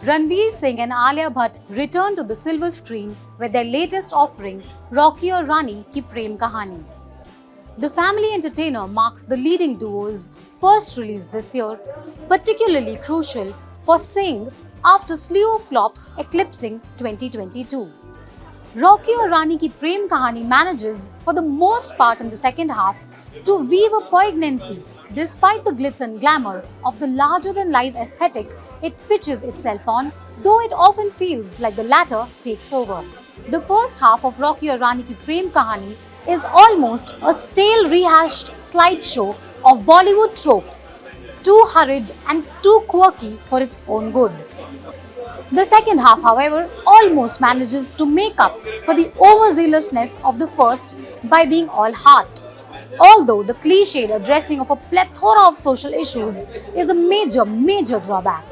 Ranveer Singh and Alia Bhatt return to the silver screen with their latest offering, Rocky or Rani Ki Prem Kahaani. The family entertainer marks the leading duo's first release this year, particularly crucial for Singh after slew of flops eclipsing 2022. Rocky or Rani Ki Prem Kahaani manages, for the most part in the second half, to weave a poignancy despite the glitz and glamour of the larger-than-life aesthetic it pitches itself on, though it often feels like the latter takes over. The first half of Rocky or Rani Ki Prem Kahaani is almost a stale rehashed slideshow of Bollywood tropes, too hurried and too quirky for its own good. The second half, however, almost manages to make up for the overzealousness of the first by being all heart. Although the cliched addressing of a plethora of social issues is a major drawback.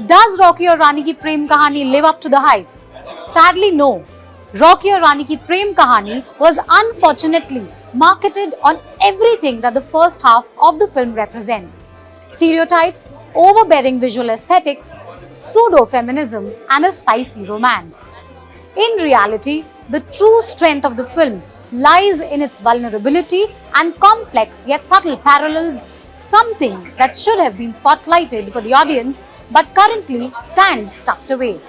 Does Rocky or Rani Ki Prem Kahaani live up to the hype? Sadly, no. Rocky or Rani Ki Prem Kahaani was unfortunately marketed on everything that the first half of the film represents. Stereotypes, overbearing visual aesthetics, pseudo-feminism and a spicy romance. In reality, the true strength of the film lies in its vulnerability and complex yet subtle parallels, something that should have been spotlighted for the audience but currently stands tucked away.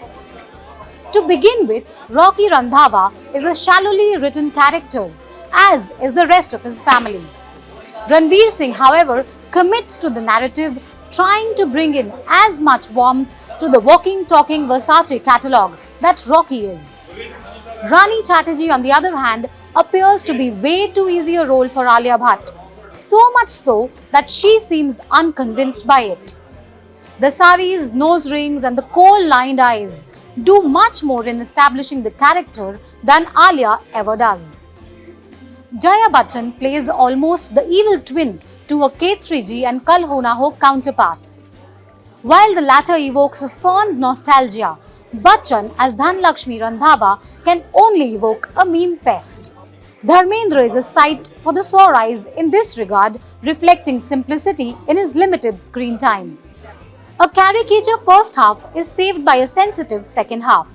To begin with, Rocky Randhawa is a shallowly written character, as is the rest of his family. Ranveer Singh, however, commits to the narrative, trying to bring in as much warmth to the walking, talking Versace catalogue that Rocky is. Rani Chatterjee, on the other hand, appears to be way too easy a role for Alia Bhatt, so much so that she seems unconvinced by it. The saris, nose rings and the coal-lined eyes do much more in establishing the character than Alia ever does. Jaya Bachchan plays almost the evil twin to her K3G and Kal Ho Na Ho counterparts. While the latter evokes a fond nostalgia, Bachchan as Dhanlakshmi Randhawa can only evoke a meme fest. Dharmendra is a sight for the sore eyes in this regard, reflecting simplicity in his limited screen time. A caricature first half is saved by a sensitive second half.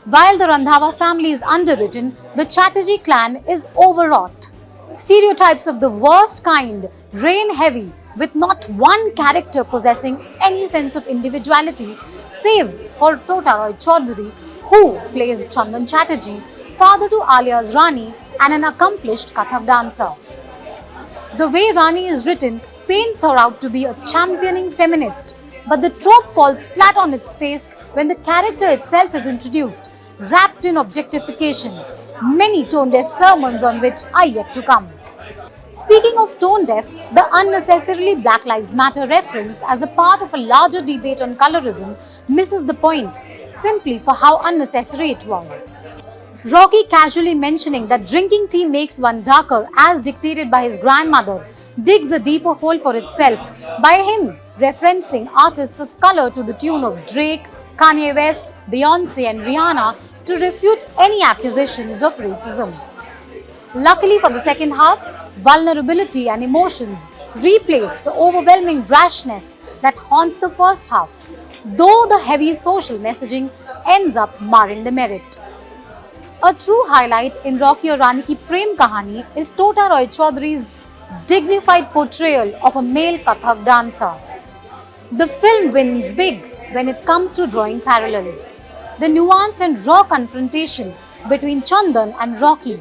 While the Randhawa family is underwritten, the Chatterjee clan is overwrought. Stereotypes of the worst kind reign heavy, with not one character possessing any sense of individuality, save for Tota Roy Chaudhary, who plays Chandan Chatterjee, father to Alia's Rani and an accomplished Kathak dancer. The way Rani is written paints her out to be a championing feminist, but the trope falls flat on its face when the character itself is introduced, wrapped in objectification, many tone-deaf sermons on which are yet to come. Speaking of tone-deaf, the unnecessarily Black Lives Matter reference as a part of a larger debate on colorism misses the point, simply for how unnecessary it was. Rocky casually mentioning that drinking tea makes one darker as dictated by his grandmother digs a deeper hole for itself by him referencing artists of color to the tune of Drake, Kanye West, Beyonce and Rihanna to refute any accusations of racism. Luckily for the second half, vulnerability and emotions replace the overwhelming brashness that haunts the first half, though the heavy social messaging ends up marring the merit. A true highlight in Rocky or Rani Ki Prem Kahaani is Tota Roy Chaudhary's dignified portrayal of a male Kathak dancer. The film wins big when it comes to drawing parallels. The nuanced and raw confrontation between Chandan and Rocky,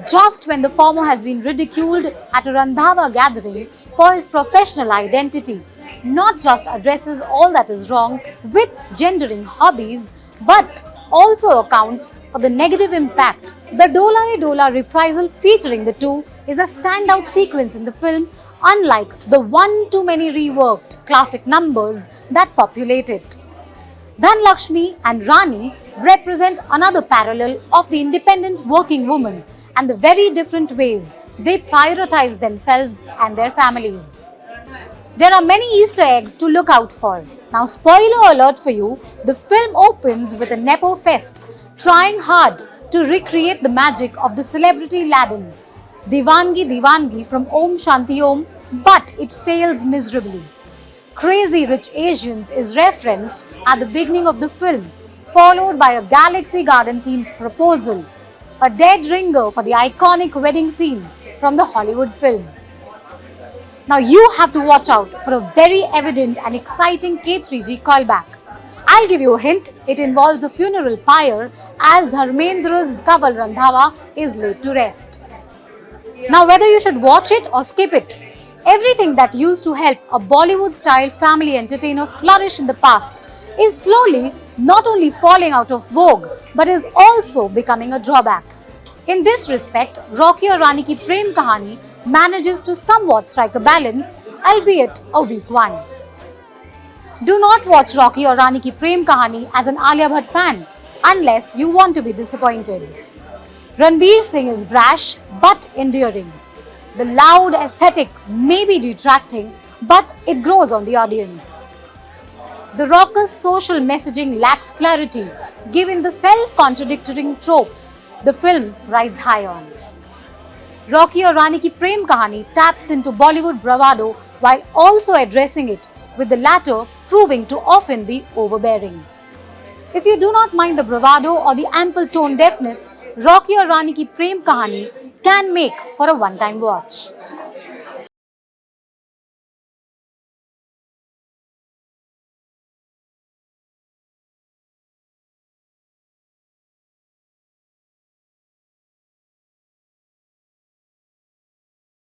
just when the former has been ridiculed at a Randhawa gathering for his professional identity, not just addresses all that is wrong with gendering hobbies, but also accounts for the negative impact. The Dola Re Dola reprisal featuring the two is a standout sequence in the film, unlike the one too many reworked classic numbers that populate it. Dhanlakshmi and Rani represent another parallel of the independent working woman and the very different ways they prioritize themselves and their families. There are many Easter eggs to look out for. Now, spoiler alert for you, the film opens with a Nepo fest, trying hard to recreate the magic of the celebrity Aladdin, Divangi Divangi from Om Shanti Om, but it fails miserably. Crazy Rich Asians is referenced at the beginning of the film, followed by a Galaxy Garden themed proposal, a dead ringer for the iconic wedding scene from the Hollywood film. Now you have to watch out for a very evident and exciting K3G callback. I'll give you a hint, it involves a funeral pyre as Dharmendra's Kaval Randhawa is laid to rest. Now whether you should watch it or skip it, everything that used to help a Bollywood-style family entertainer flourish in the past is slowly not only falling out of vogue but is also becoming a drawback. In this respect, Rocky Aur Rani Ki Prem Kahaani manages to somewhat strike a balance, albeit a weak one. Do not watch Rocky Aur Rani Ki Prem Kahaani as an Alia Bhatt fan unless you want to be disappointed. Ranveer Singh is brash but endearing. The loud aesthetic may be detracting, but it grows on the audience. The raucous social messaging lacks clarity, given the self-contradicting tropes the film rides high on. Rocky Aur Rani Ki Prem Kahaani taps into Bollywood bravado while also addressing it, with the latter proving to often be overbearing. If you do not mind the bravado or the ample tone deafness, Rocky Aur Rani Ki Prem Kahaani can make for a one-time watch.